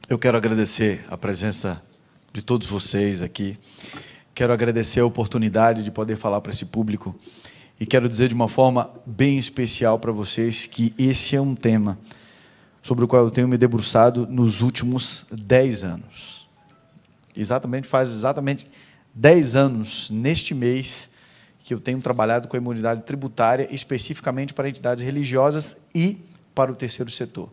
Eu quero agradecer a presença de todos vocês aqui. Quero agradecer a oportunidade de poder falar para esse público. E quero dizer de uma forma bem especial para vocês que esse é um tema sobre o qual eu tenho me debruçado nos últimos 10 anos. Faz exatamente 10 anos, neste mês, que eu tenho trabalhado com a imunidade tributária, especificamente para entidades religiosas e para o terceiro setor.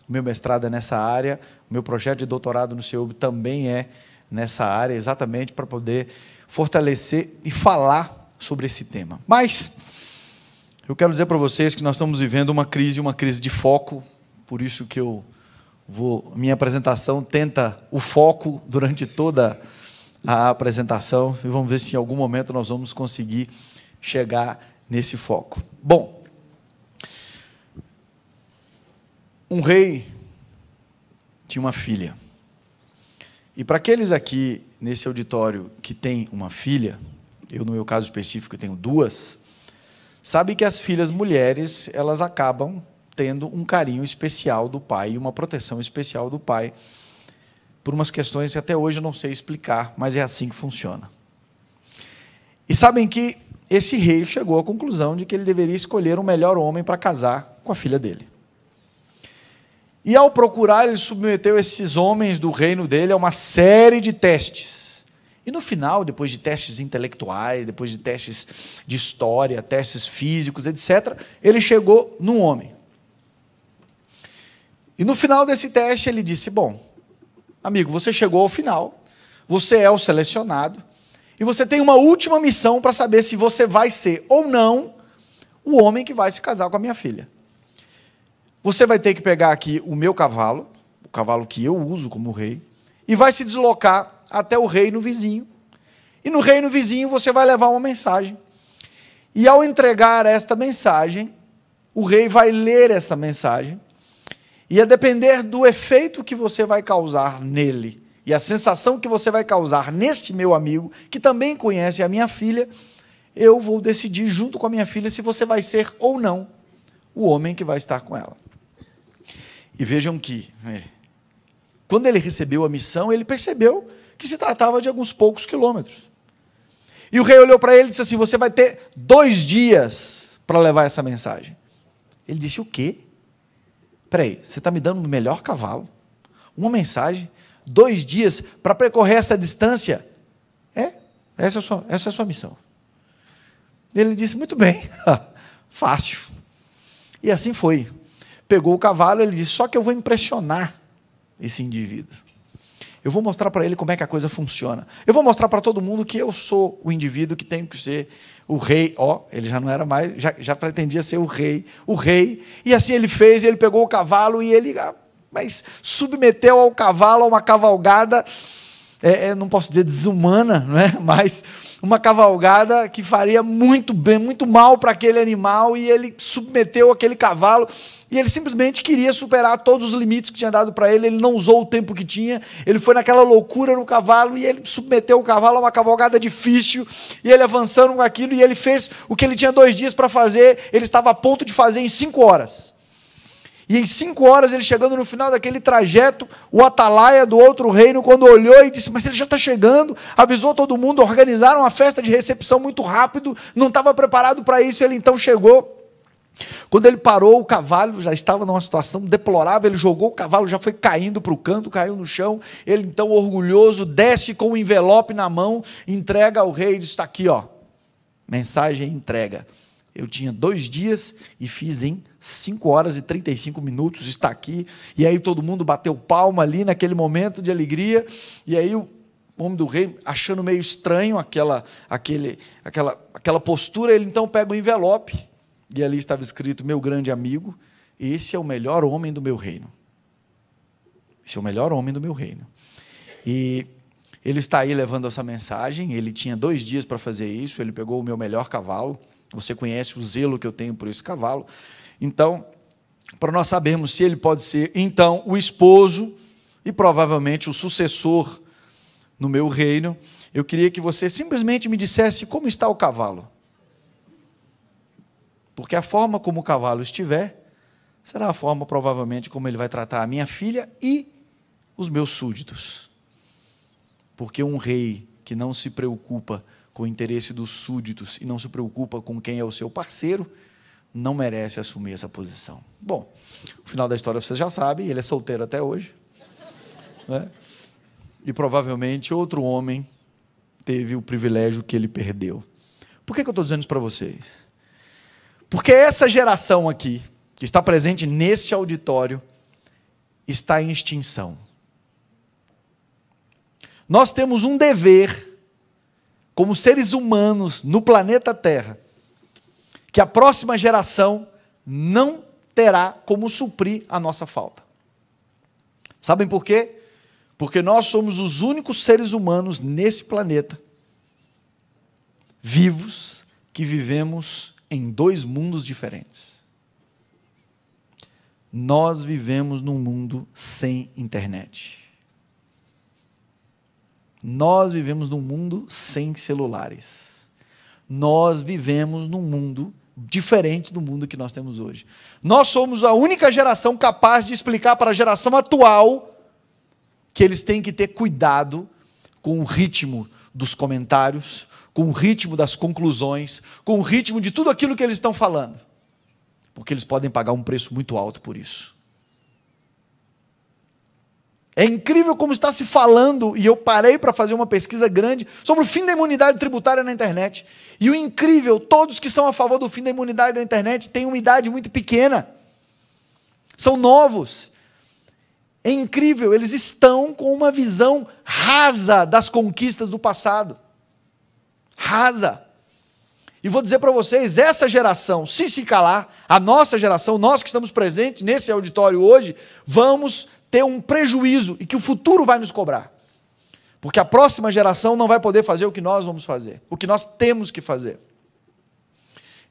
O meu mestrado é nessa área, o meu projeto de doutorado no CEUB também é nessa área, exatamente para poder fortalecer e falar sobre esse tema. Mas eu quero dizer para vocês que nós estamos vivendo uma crise de foco, por isso que minha apresentação tenta o foco durante toda a apresentação, e vamos ver se em algum momento nós vamos conseguir chegar nesse foco. Bom, um rei tinha uma filha. E para aqueles aqui nesse auditório que tem uma filha, eu no meu caso específico tenho duas, sabe que as filhas mulheres, elas acabam tendo um carinho especial do pai e uma proteção especial do pai, por umas questões que até hoje eu não sei explicar, mas é assim que funciona. E sabem que esse rei chegou à conclusão de que ele deveria escolher o melhor homem para casar com a filha dele. E ao procurar, ele submeteu esses homens do reino dele a uma série de testes. E no final, depois de testes intelectuais, depois de testes de história, testes físicos, etc., ele chegou num homem. E no final desse teste, ele disse, bom, amigo, você chegou ao final, você é o selecionado, e você tem uma última missão para saber se você vai ser ou não o homem que vai se casar com a minha filha. Você vai ter que pegar aqui o meu cavalo, o cavalo que eu uso como rei, e vai se deslocar até o reino vizinho. E no reino vizinho você vai levar uma mensagem. E ao entregar esta mensagem, o rei vai ler essa mensagem, e a depender do efeito que você vai causar nele, e a sensação que você vai causar neste meu amigo, que também conhece a minha filha, eu vou decidir junto com a minha filha se você vai ser ou não o homem que vai estar com ela. E vejam que, quando ele recebeu a missão, ele percebeu que se tratava de alguns poucos quilômetros. E o rei olhou para ele e disse assim, você vai ter 2 dias para levar essa mensagem. Ele disse, o quê? Peraí, você está me dando o melhor cavalo? Uma mensagem? 2 dias para percorrer essa distância? Essa é a sua missão. Ele disse, muito bem, fácil. E assim foi. Pegou o cavalo, ele disse, só que eu vou impressionar esse indivíduo. Eu vou mostrar para ele como é que a coisa funciona. Eu vou mostrar para todo mundo que eu sou o indivíduo que tem que ser o rei. Ele já não era mais, já pretendia ser o rei. E assim ele fez, ele pegou o cavalo e ele submeteu ao cavalo a uma cavalgada, não posso dizer desumana, não é? Mas uma cavalgada que faria muito bem, muito mal para aquele animal, e ele submeteu aquele cavalo, e ele simplesmente queria superar todos os limites que tinha dado para ele, ele não usou o tempo que tinha, ele foi naquela loucura no cavalo, e ele submeteu o cavalo a uma cavalgada difícil, e ele avançando com aquilo, e ele fez o que ele tinha 2 dias para fazer, ele estava a ponto de fazer em 5 horas. E em 5 horas, ele chegando no final daquele trajeto, o atalaia do outro reino, quando olhou e disse, mas ele já está chegando, avisou todo mundo, organizaram uma festa de recepção muito rápido, não estava preparado para isso, ele então chegou. Quando ele parou, o cavalo já estava numa situação deplorável, ele jogou o cavalo, já foi caindo para o canto, caiu no chão, ele então orgulhoso, desce com o envelope na mão, entrega ao rei e diz, está aqui, mensagem entrega. Eu tinha 2 dias e fiz em 5 horas e 35 minutos, está aqui. E aí todo mundo bateu palma ali naquele momento de alegria. E aí o homem do rei, achando meio estranho aquela postura, ele então pega o envelope. E ali estava escrito, meu grande amigo, esse é o melhor homem do meu reino. Esse é o melhor homem do meu reino. E ele está aí levando essa mensagem, ele tinha 2 dias para fazer isso, ele pegou o meu melhor cavalo. Você conhece o zelo que eu tenho por esse cavalo. Então, para nós sabermos se ele pode ser, então, o esposo e provavelmente o sucessor no meu reino, eu queria que você simplesmente me dissesse como está o cavalo. Porque a forma como o cavalo estiver, será a forma, provavelmente, como ele vai tratar a minha filha e os meus súditos. Porque um rei que não se preocupa com o interesse dos súditos e não se preocupa com quem é o seu parceiro, não merece assumir essa posição. Bom, o final da história vocês já sabem, ele é solteiro até hoje, né? E provavelmente outro homem teve o privilégio que ele perdeu. Por que eu estou dizendo isso para vocês? Porque essa geração aqui, que está presente neste auditório, está em extinção. Nós temos um dever, como seres humanos no planeta Terra, que a próxima geração não terá como suprir a nossa falta. Sabem por quê? Porque nós somos os únicos seres humanos nesse planeta, vivos, que vivemos em dois mundos diferentes. Nós vivemos num mundo sem internet. Nós vivemos num mundo sem celulares. Nós vivemos num mundo diferente do mundo que nós temos hoje. Nós somos a única geração capaz de explicar para a geração atual que eles têm que ter cuidado com o ritmo dos comentários, com o ritmo das conclusões, com o ritmo de tudo aquilo que eles estão falando. Porque eles podem pagar um preço muito alto por isso. É incrível como está se falando, e eu parei para fazer uma pesquisa grande sobre o fim da imunidade tributária na internet. E o incrível, todos que são a favor do fim da imunidade na internet têm uma idade muito pequena. São novos. É incrível, eles estão com uma visão rasa das conquistas do passado. Rasa. E vou dizer para vocês, essa geração, se calar, a nossa geração, nós que estamos presentes nesse auditório hoje, vamos ter um prejuízo e que o futuro vai nos cobrar. Porque a próxima geração não vai poder fazer o que nós vamos fazer, o que nós temos que fazer.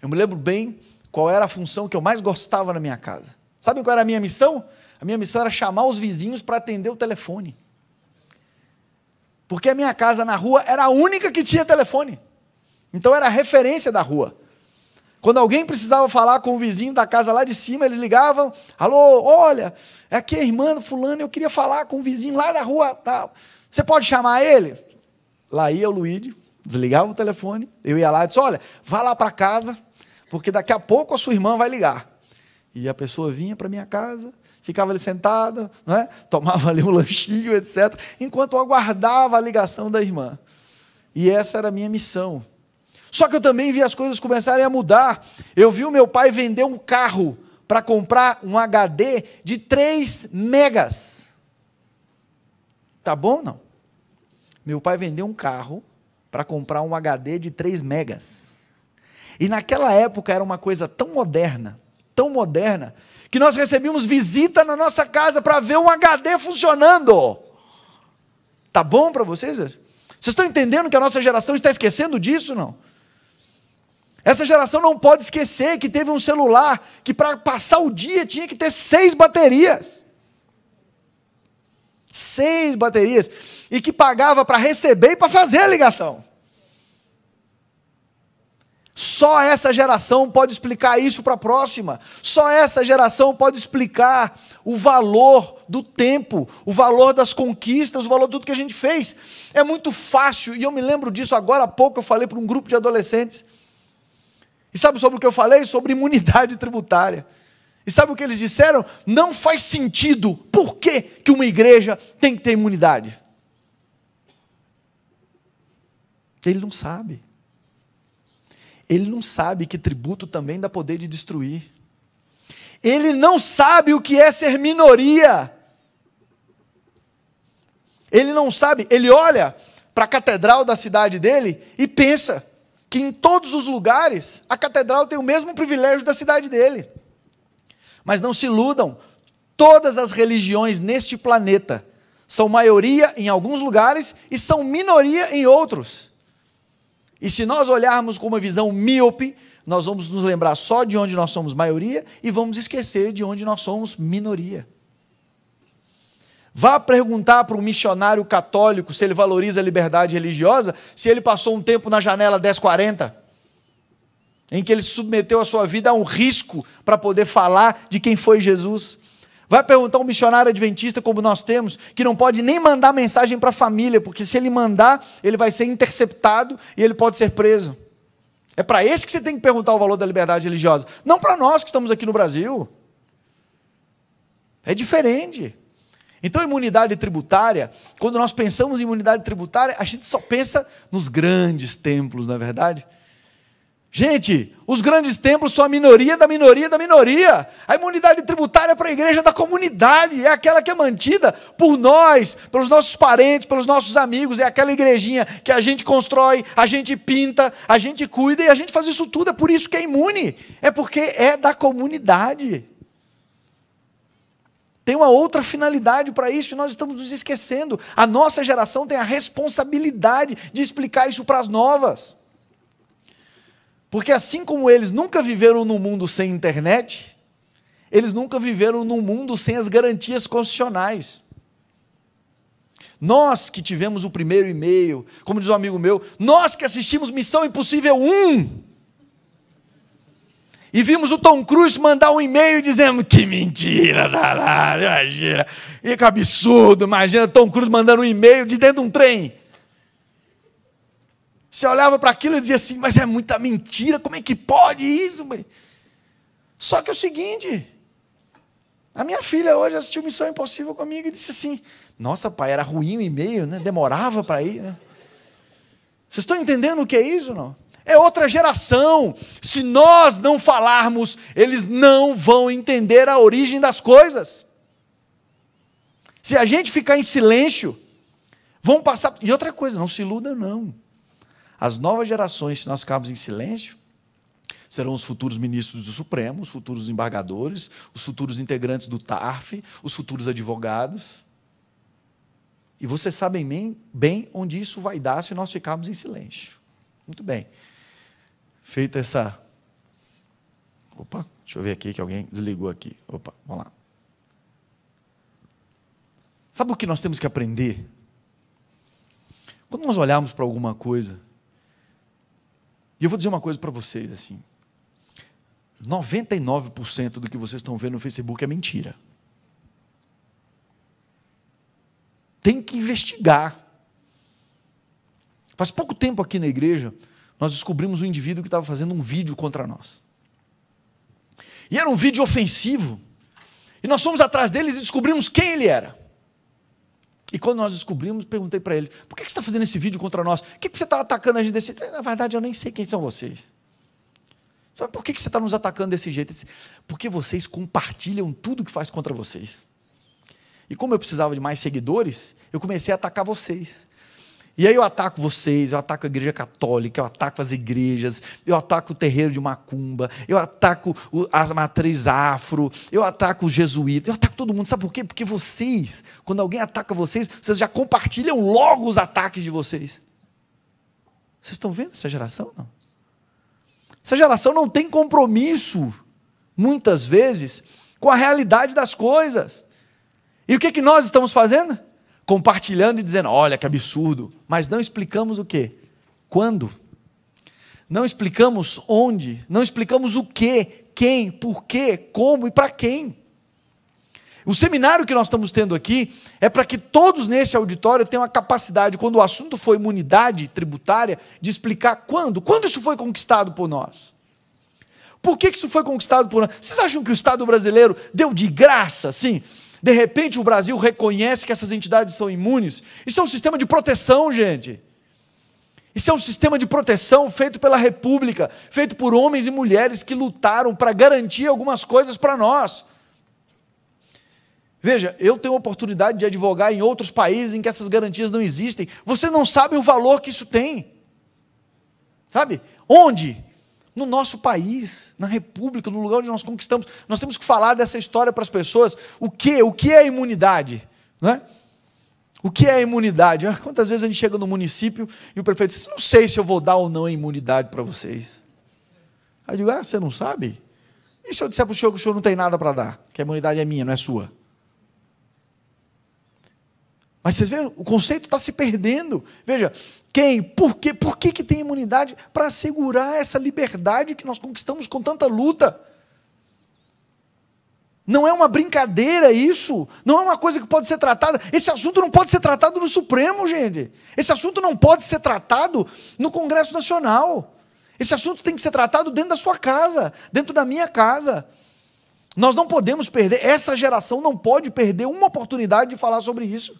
Eu me lembro bem qual era a função que eu mais gostava na minha casa. Sabem qual era a minha missão? A minha missão era chamar os vizinhos para atender o telefone. Porque a minha casa na rua era a única que tinha telefone. Então era a referência da rua. Quando alguém precisava falar com o vizinho da casa lá de cima, eles ligavam: alô, olha, é aqui a irmã do fulano, eu queria falar com o vizinho lá da rua tal. Você pode chamar ele? Lá ia o Luíde, desligava o telefone, eu ia lá e disse: olha, vá lá para casa, porque daqui a pouco a sua irmã vai ligar. E a pessoa vinha para minha casa, ficava ali sentada, não é? Tomava ali um lanchinho, etc., enquanto eu aguardava a ligação da irmã. E essa era a minha missão. Só que eu também vi as coisas começarem a mudar. Eu vi o meu pai vender um carro para comprar um HD de 3 megas. Tá bom ou não? Meu pai vendeu um carro para comprar um HD de 3 megas. E naquela época era uma coisa tão moderna, que nós recebíamos visita na nossa casa para ver um HD funcionando. Tá bom para vocês? Vocês estão entendendo que a nossa geração está esquecendo disso, não? Essa geração não pode esquecer que teve um celular que para passar o dia tinha que ter 6 baterias. 6 baterias. E que pagava para receber e para fazer a ligação. Só essa geração pode explicar isso para a próxima. Só essa geração pode explicar o valor do tempo, o valor das conquistas, o valor de tudo que a gente fez. É muito fácil, e eu me lembro disso agora há pouco, eu falei para um grupo de adolescentes. E sabe sobre o que eu falei? Sobre imunidade tributária. E sabe o que eles disseram? Não faz sentido. Por que uma igreja tem que ter imunidade? Ele não sabe. Ele não sabe que tributo também dá poder de destruir. Ele não sabe o que é ser minoria. Ele não sabe. Ele olha para a catedral da cidade dele e pensa que em todos os lugares a catedral tem o mesmo privilégio da cidade dele. Mas não se iludam, todas as religiões neste planeta são maioria em alguns lugares e são minoria em outros. E se nós olharmos com uma visão míope, nós vamos nos lembrar só de onde nós somos maioria e vamos esquecer de onde nós somos minoria. Vá perguntar para um missionário católico se ele valoriza a liberdade religiosa, se ele passou um tempo na janela 1040, em que ele submeteu a sua vida a um risco para poder falar de quem foi Jesus. Vai perguntar a um missionário adventista como nós temos, que não pode nem mandar mensagem para a família, porque se ele mandar, ele vai ser interceptado e ele pode ser preso. É para esse que você tem que perguntar o valor da liberdade religiosa, não para nós que estamos aqui no Brasil. É diferente. Então, imunidade tributária, quando nós pensamos em imunidade tributária, a gente só pensa nos grandes templos, não é verdade? Gente, os grandes templos são a minoria da minoria da minoria. A imunidade tributária é para a igreja da comunidade, é aquela que é mantida por nós, pelos nossos parentes, pelos nossos amigos, é aquela igrejinha que a gente constrói, a gente pinta, a gente cuida e a gente faz isso tudo, é por isso que é imune, é porque é da comunidade. Tem uma outra finalidade para isso e nós estamos nos esquecendo. A nossa geração tem a responsabilidade de explicar isso para as novas. Porque assim como eles nunca viveram num mundo sem internet, eles nunca viveram num mundo sem as garantias constitucionais. Nós que tivemos o primeiro e-mail, como diz um amigo meu, nós que assistimos Missão Impossível 1, e vimos o Tom Cruise mandar um e-mail dizendo, que mentira, imagina, que absurdo, imagina Tom Cruise mandando um e-mail de dentro de um trem. Você olhava para aquilo e dizia assim, mas é muita mentira, como é que pode isso? Só que é o seguinte, a minha filha hoje assistiu Missão Impossível comigo e disse assim, nossa pai, era ruim o e-mail, né? Demorava para ir. Né? Vocês estão entendendo o que é isso, não? É outra geração, se nós não falarmos, eles não vão entender a origem das coisas. Se a gente ficar em silêncio, vão passar... E outra coisa, não se iluda não. As novas gerações, se nós ficarmos em silêncio, serão os futuros ministros do Supremo, os futuros embargadores, os futuros integrantes do TARF, os futuros advogados. E vocês sabem bem onde isso vai dar se nós ficarmos em silêncio. Muito bem. Feita essa... Opa, deixa eu ver aqui que alguém desligou aqui. Opa, vamos lá. Sabe o que nós temos que aprender? Quando nós olharmos para alguma coisa, e eu vou dizer uma coisa para vocês, assim, 99% do que vocês estão vendo no Facebook é mentira. Tem que investigar. Faz pouco tempo aqui na igreja, nós descobrimos um indivíduo que estava fazendo um vídeo contra nós. E era um vídeo ofensivo. E nós fomos atrás dele e descobrimos quem ele era. E quando nós descobrimos, perguntei para ele, por que você está fazendo esse vídeo contra nós? Por que você está atacando a gente desse jeito? Na verdade, eu nem sei quem são vocês. Por que você está nos atacando desse jeito? Disse, porque vocês compartilham tudo que faz contra vocês. E como eu precisava de mais seguidores, eu comecei a atacar vocês. E aí eu ataco vocês, eu ataco a igreja católica, eu ataco as igrejas, eu ataco o terreiro de macumba, eu ataco as matrizes afro, eu ataco os jesuítas, eu ataco todo mundo. Sabe por quê? Porque vocês, quando alguém ataca vocês, vocês já compartilham logo os ataques de vocês. Vocês estão vendo essa geração? Não? Essa geração não tem compromisso, muitas vezes, com a realidade das coisas. E o que nós estamos fazendo? Compartilhando e dizendo, olha que absurdo, mas não explicamos o quê? Quando? Não explicamos onde, não explicamos o quê, quem, por quê, como e para quem. O seminário que nós estamos tendo aqui é para que todos nesse auditório tenham a capacidade, quando o assunto for imunidade tributária, de explicar quando isso foi conquistado por nós. Por que isso foi conquistado por nós? Vocês acham que o Estado brasileiro deu de graça, assim? De repente o Brasil reconhece que essas entidades são imunes. Isso é um sistema de proteção, gente. Isso é um sistema de proteção feito pela República, feito por homens e mulheres que lutaram para garantir algumas coisas para nós. Veja, eu tenho a oportunidade de advogar em outros países em que essas garantias não existem. Você não sabe o valor que isso tem. Sabe? Onde? No nosso país, na República, no lugar onde nós conquistamos. Nós temos que falar dessa história para as pessoas. O que é imunidade? Não é? O que é imunidade? Quantas vezes a gente chega no município e o prefeito diz, não sei se eu vou dar ou não a imunidade para vocês. Aí eu digo, você não sabe? E se eu disser para o senhor que o senhor não tem nada para dar? Que a imunidade é minha, não é sua? Mas vocês veem, o conceito está se perdendo. Veja, por que tem imunidade? Para assegurar essa liberdade que nós conquistamos com tanta luta. Não é uma brincadeira isso, não é uma coisa que pode ser tratada. Esse assunto não pode ser tratado no Supremo, gente. Esse assunto não pode ser tratado no Congresso Nacional. Esse assunto tem que ser tratado dentro da sua casa, dentro da minha casa. Nós não podemos perder, essa geração não pode perder uma oportunidade de falar sobre isso.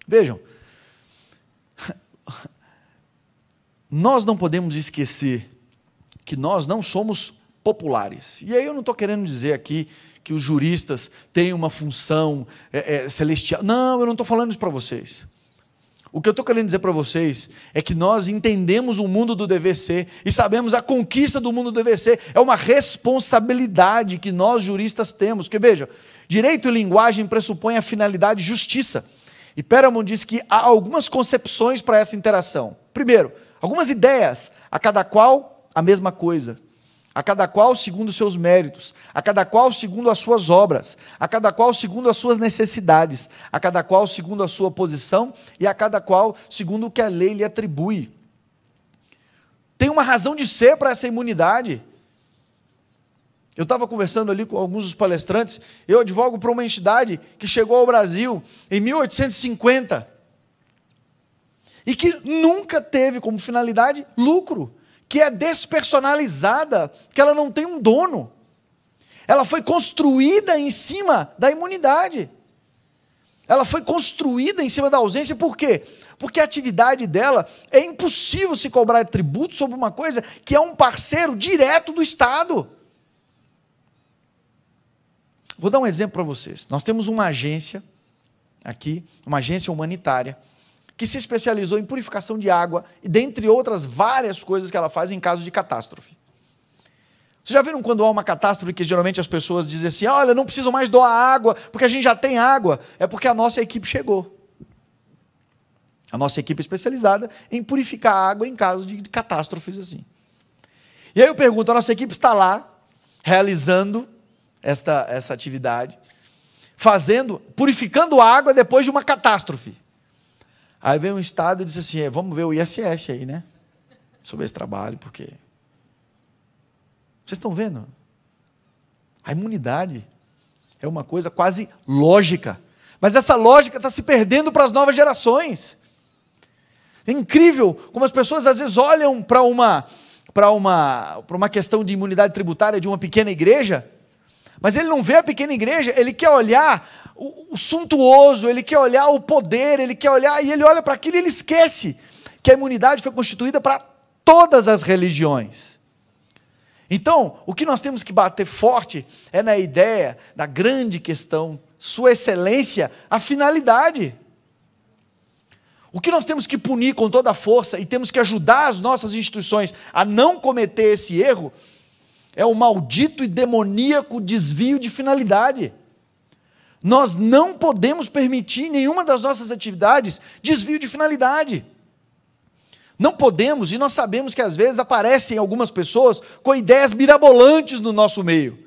Vejam, nós não podemos esquecer que nós não somos populares. E aí eu não estou querendo dizer aqui que os juristas têm uma função celestial. Não, eu não estou falando isso para vocês. O que eu estou querendo dizer para vocês é que nós entendemos o mundo do dever ser e sabemos a conquista do mundo do dever ser. É uma responsabilidade que nós juristas temos. Porque veja, direito e linguagem pressupõem a finalidade justiça. E Perelman diz que há algumas concepções para essa interação. Primeiro, algumas ideias, a cada qual a mesma coisa. A cada qual segundo os seus méritos, a cada qual segundo as suas obras, a cada qual segundo as suas necessidades, a cada qual segundo a sua posição e a cada qual segundo o que a lei lhe atribui. Tem uma razão de ser para essa imunidade. Eu estava conversando ali com alguns dos palestrantes, eu advogo para uma entidade que chegou ao Brasil em 1850 e que nunca teve como finalidade lucro, que é despersonalizada, que ela não tem um dono. Ela foi construída em cima da imunidade. Ela foi construída em cima da ausência, por quê? Porque a atividade dela, é impossível se cobrar tributo sobre uma coisa que é um parceiro direto do Estado. Vou dar um exemplo para vocês. Nós temos uma agência aqui, uma agência humanitária, que se especializou em purificação de água, e dentre outras várias coisas que ela faz em caso de catástrofe. Vocês já viram quando há uma catástrofe que geralmente as pessoas dizem assim, olha, não preciso mais doar água, porque a gente já tem água? É porque a nossa equipe chegou. A nossa equipe é especializada em purificar água em caso de catástrofes assim. E aí eu pergunto, a nossa equipe está lá, realizando essa atividade, purificando água depois de uma catástrofe. Aí vem um Estado e diz assim, vamos ver o ISS aí, né? Sobre esse trabalho, porque... Vocês estão vendo? A imunidade é uma coisa quase lógica. Mas essa lógica está se perdendo para as novas gerações. É incrível como as pessoas às vezes olham para uma questão de imunidade tributária de uma pequena igreja, mas ele não vê a pequena igreja, ele quer olhar o suntuoso, ele quer olhar o poder, ele quer olhar, e ele olha para aquilo e ele esquece que a imunidade foi constituída para todas as religiões. Então, o que nós temos que bater forte é na ideia da grande questão, sua excelência, a finalidade. O que nós temos que punir com toda a força e temos que ajudar as nossas instituições a não cometer esse erro é o maldito e demoníaco desvio de finalidade. Nós não podemos permitir em nenhuma das nossas atividades desvio de finalidade. Não podemos, e nós sabemos que às vezes aparecem algumas pessoas com ideias mirabolantes no nosso meio.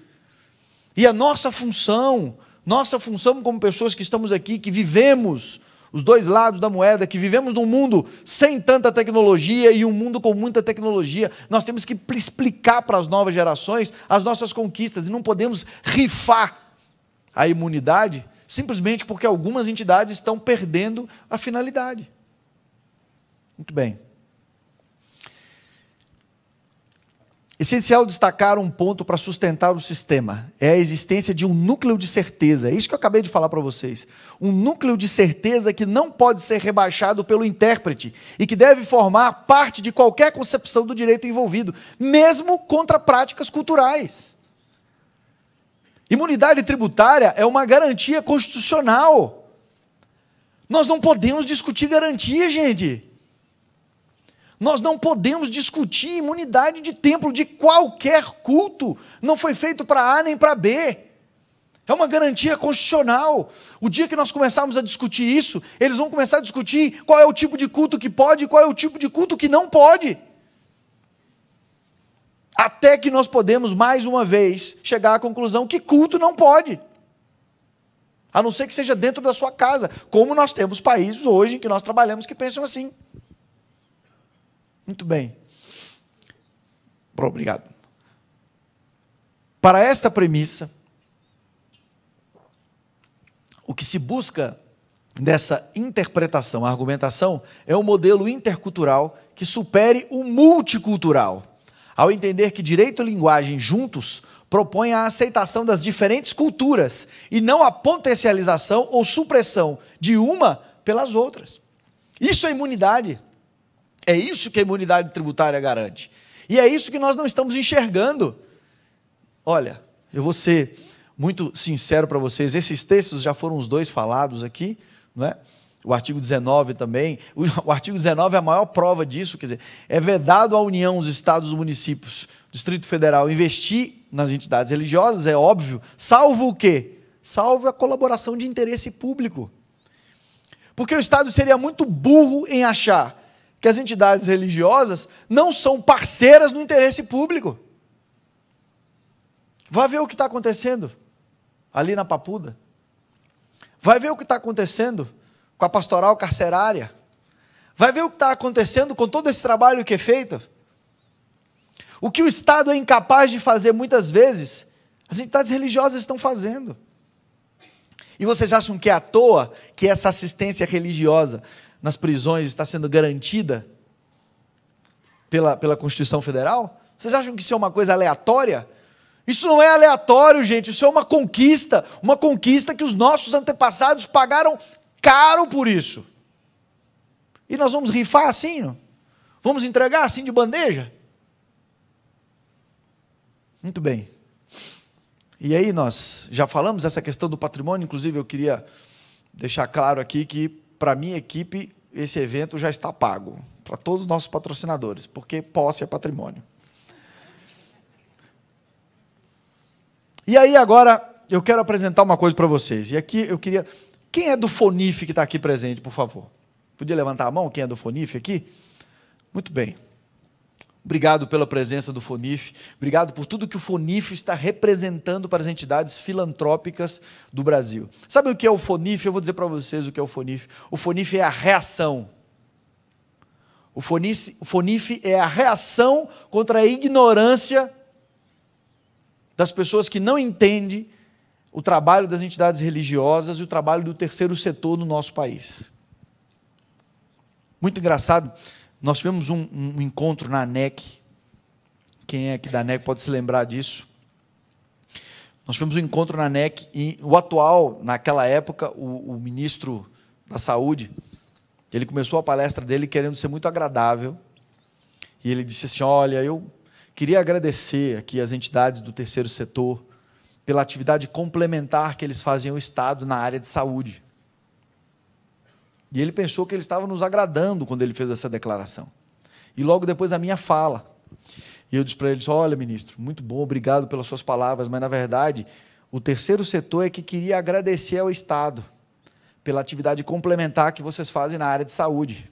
E a nossa função como pessoas que estamos aqui, que vivemos os dois lados da moeda, que vivemos num mundo sem tanta tecnologia e um mundo com muita tecnologia, nós temos que explicar para as novas gerações as nossas conquistas, e não podemos rifar a imunidade, simplesmente porque algumas entidades estão perdendo a finalidade. Muito bem. Essencial destacar um ponto para sustentar o sistema, é a existência de um núcleo de certeza, é isso que eu acabei de falar para vocês, um núcleo de certeza que não pode ser rebaixado pelo intérprete, e que deve formar parte de qualquer concepção do direito envolvido, mesmo contra práticas culturais. Imunidade tributária é uma garantia constitucional. Nós não podemos discutir garantia, gente. Nós não podemos discutir imunidade de templo de qualquer culto. Não foi feito para A nem para B. É uma garantia constitucional. O dia que nós começarmos a discutir isso, eles vão começar a discutir qual é o tipo de culto que pode e qual é o tipo de culto que não pode. Até que nós podemos, mais uma vez, chegar à conclusão que culto não pode. A não ser que seja dentro da sua casa, como nós temos países hoje em que nós trabalhamos que pensam assim. Muito bem. Obrigado. Para esta premissa, o que se busca dessa interpretação, argumentação, é um modelo intercultural que supere o multicultural, ao entender que direito e linguagem juntos propõem a aceitação das diferentes culturas e não a potencialização ou supressão de uma pelas outras. Isso é imunidade. É isso que a imunidade tributária garante. E é isso que nós não estamos enxergando. Olha, eu vou ser muito sincero para vocês, esses textos já foram os dois falados aqui, não é? O artigo 19 também, o artigo 19 é a maior prova disso, quer dizer, é vedado à União, os estados, os municípios, o Distrito Federal, investir nas entidades religiosas, é óbvio, salvo o quê? Salvo a colaboração de interesse público. Porque o Estado seria muito burro em achar que as entidades religiosas não são parceiras no interesse público. Vai ver o que está acontecendo ali na Papuda. Vai ver o que está acontecendo com a pastoral carcerária. Vai ver o que está acontecendo com todo esse trabalho que é feito. O que o Estado é incapaz de fazer muitas vezes, as entidades religiosas estão fazendo. E vocês acham que é à toa que essa assistência religiosa nas prisões está sendo garantida pela Constituição Federal? Vocês acham que isso é uma coisa aleatória? Isso não é aleatório, gente, isso é uma conquista que os nossos antepassados pagaram caro por isso. E nós vamos rifar assim, não? Vamos entregar assim de bandeja? Muito bem. E aí nós já falamos dessa questão do patrimônio, inclusive eu queria deixar claro aqui que para a minha equipe esse evento já está pago, para todos os nossos patrocinadores, porque posse é patrimônio. E aí agora eu quero apresentar uma coisa para vocês, e aqui eu queria... Quem é do FONIF que está aqui presente, por favor? Podia levantar a mão, quem é do FONIF aqui? Muito bem. Obrigado pela presença do FONIF, obrigado por tudo que o FONIF está representando para as entidades filantrópicas do Brasil. Sabe o que é o FONIF? Eu vou dizer para vocês o que é o FONIF. O FONIF é a reação. O FONIF é a reação contra a ignorância das pessoas que não entendem o trabalho das entidades religiosas e o trabalho do terceiro setor no nosso país. Muito engraçado, nós tivemos um encontro na ANEC, quem é aqui da ANEC pode se lembrar disso. Nós tivemos um encontro na ANEC e o atual, naquela época, o ministro da Saúde, ele começou a palestra dele querendo ser muito agradável, e ele disse assim, olha, eu queria agradecer aqui as entidades do terceiro setor pela atividade complementar que eles fazem ao Estado na área de saúde. E ele pensou que ele estava nos agradando quando ele fez essa declaração. E logo depois a minha fala. E eu disse para ele, olha, ministro, muito bom, obrigado pelas suas palavras, mas na verdade o terceiro setor é que queria agradecer ao Estado pela atividade complementar que vocês fazem na área de saúde.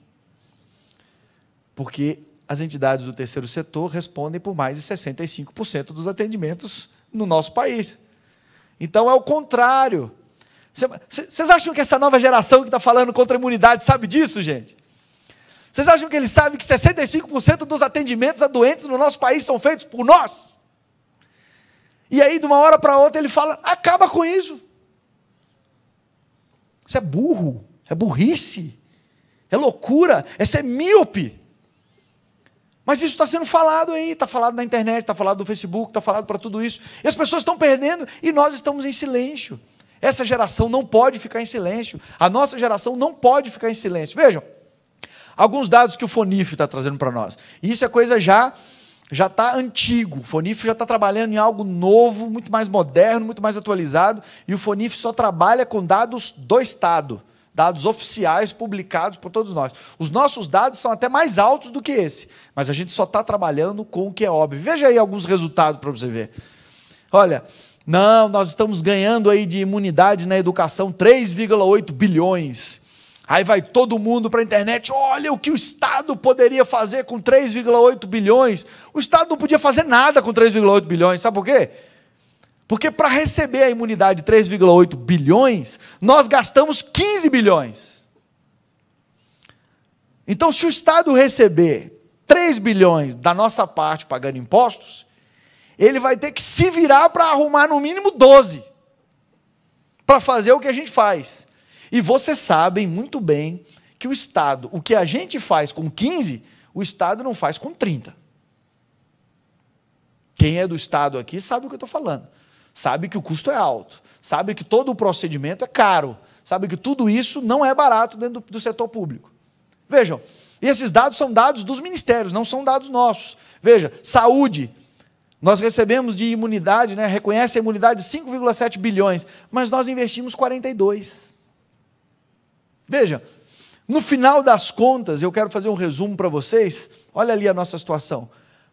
Porque as entidades do terceiro setor respondem por mais de 65% dos atendimentos no nosso país. Então é o contrário. Vocês acham que essa nova geração que está falando contra a imunidade sabe disso, gente? Vocês acham que eles sabem que 65% dos atendimentos a doentes no nosso país são feitos por nós? E aí, de uma hora para outra, ele fala, acaba com isso. Isso é burro, é burrice, é loucura, é ser míope. Mas isso está sendo falado aí, está falado na internet, está falado no Facebook, está falado para tudo isso. E as pessoas estão perdendo e nós estamos em silêncio. Essa geração não pode ficar em silêncio. A nossa geração não pode ficar em silêncio. Vejam, alguns dados que o FONIF está trazendo para nós. E isso é coisa já está antigo. O FONIF já está trabalhando em algo novo, muito mais moderno, muito mais atualizado. E o FONIF só trabalha com dados do Estado. Dados oficiais publicados por todos nós. Os nossos dados são até mais altos do que esse, mas a gente só está trabalhando com o que é óbvio. Veja aí alguns resultados para você ver. Olha, não, nós estamos ganhando aí de imunidade na educação 3,8 bilhões. Aí vai todo mundo para a internet, olha o que o Estado poderia fazer com 3,8 bilhões. O Estado não podia fazer nada com 3,8 bilhões, sabe por quê? Porque para receber a imunidade de 3,8 bilhões, nós gastamos 15 bilhões. Então, se o Estado receber 3 bilhões da nossa parte pagando impostos, ele vai ter que se virar para arrumar no mínimo 12. para fazer o que a gente faz. E vocês sabem muito bem que o Estado, o que a gente faz com 15, o Estado não faz com 30. Quem é do Estado aqui sabe o que eu estou falando. Sabe que o custo é alto. Sabe que todo o procedimento é caro. Sabe que tudo isso não é barato dentro do setor público. Vejam, e esses dados são dados dos ministérios, não são dados nossos. Veja, saúde, nós recebemos de imunidade, reconhece a imunidade de 5,7 bilhões, mas nós investimos 42. Veja, no final das contas, eu quero fazer um resumo para vocês, olha ali a nossa situação.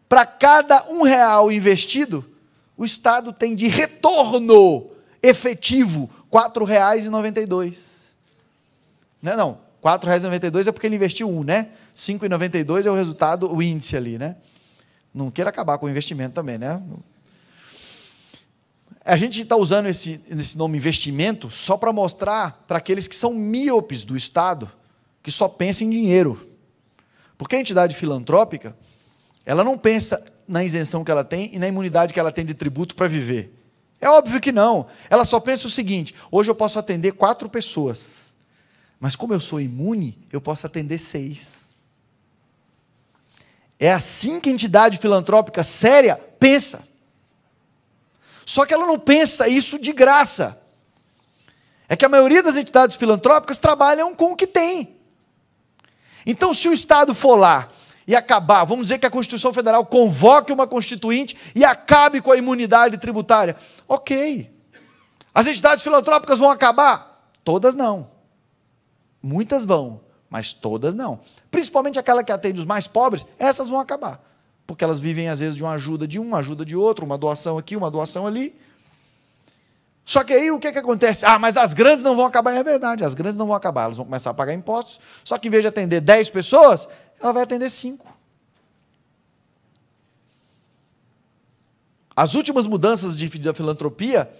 Para cada R$1 investido, o Estado tem de retorno efetivo R$4,92. Não, R$4,92 é porque ele investiu 1, né? 5,92 é o resultado, o índice ali, né? Não queira acabar com o investimento também, né? A gente está usando esse nome investimento só para mostrar para aqueles que são míopes do Estado, que só pensam em dinheiro. Porque a entidade filantrópica, ela não pensa na isenção que ela tem e na imunidade que ela tem de tributo para viver. É óbvio que não. Ela só pensa o seguinte: hoje eu posso atender 4 pessoas, mas como eu sou imune, eu posso atender 6. É assim que a entidade filantrópica séria pensa. Só que ela não pensa isso de graça. É que a maioria das entidades filantrópicas trabalham com o que tem. Então, se o Estado for lá e acabar, vamos dizer que a Constituição Federal convoque uma constituinte e acabe com a imunidade tributária. Ok. As entidades filantrópicas vão acabar? Todas não. Muitas vão, mas todas não. Principalmente aquela que atende os mais pobres, essas vão acabar. Porque elas vivem, às vezes, de uma ajuda de um, uma ajuda de outro, uma doação aqui, uma doação ali. Só que aí, o que acontece? Ah, mas as grandes não vão acabar. É verdade, as grandes não vão acabar. Elas vão começar a pagar impostos. Só que, em vez de atender 10 pessoas, ela vai atender 5. As últimas mudanças da filantropia,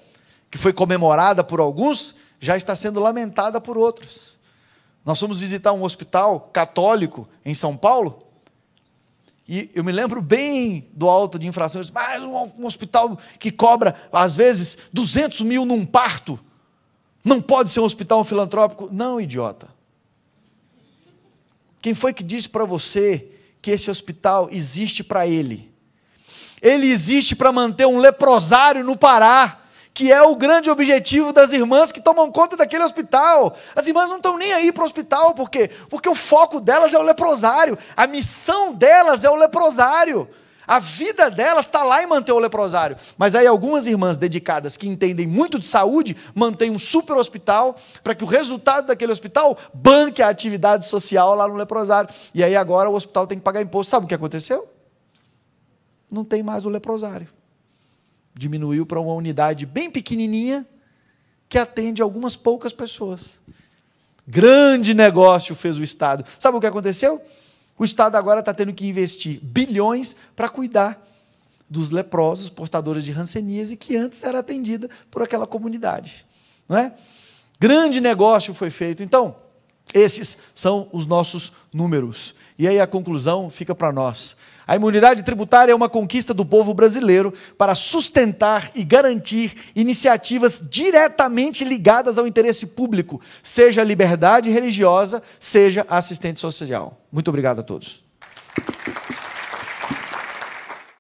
que foi comemorada por alguns, já está sendo lamentada por outros. Nós fomos visitar um hospital católico em São Paulo, e eu me lembro bem do auto de infrações, mas um hospital que cobra, às vezes, 200 mil num parto, não pode ser um hospital filantrópico. Não, idiota. Quem foi que disse para você que esse hospital existe para ele? Ele existe para manter um leprosário no Pará, que é o grande objetivo das irmãs que tomam conta daquele hospital. As irmãs não estão nem aí para o hospital, por quê? Porque o foco delas é o leprosário, a missão delas é o leprosário, a vida delas está lá em manter o leprosário. Mas aí algumas irmãs dedicadas, que entendem muito de saúde, mantêm um super hospital, para que o resultado daquele hospital banque a atividade social lá no leprosário. E aí agora o hospital tem que pagar imposto. Sabe o que aconteceu? Não tem mais o leprosário. Diminuiu para uma unidade bem pequenininha, que atende algumas poucas pessoas. Grande negócio fez o Estado. Sabe o que aconteceu? O Estado agora está tendo que investir bilhões para cuidar dos leprosos, portadores de hanseníase, que antes era atendida por aquela comunidade. Não é? Grande negócio foi feito. Então, esses são os nossos números. E aí a conclusão fica para nós. A imunidade tributária é uma conquista do povo brasileiro para sustentar e garantir iniciativas diretamente ligadas ao interesse público, seja a liberdade religiosa, seja a assistente social. Muito obrigado a todos.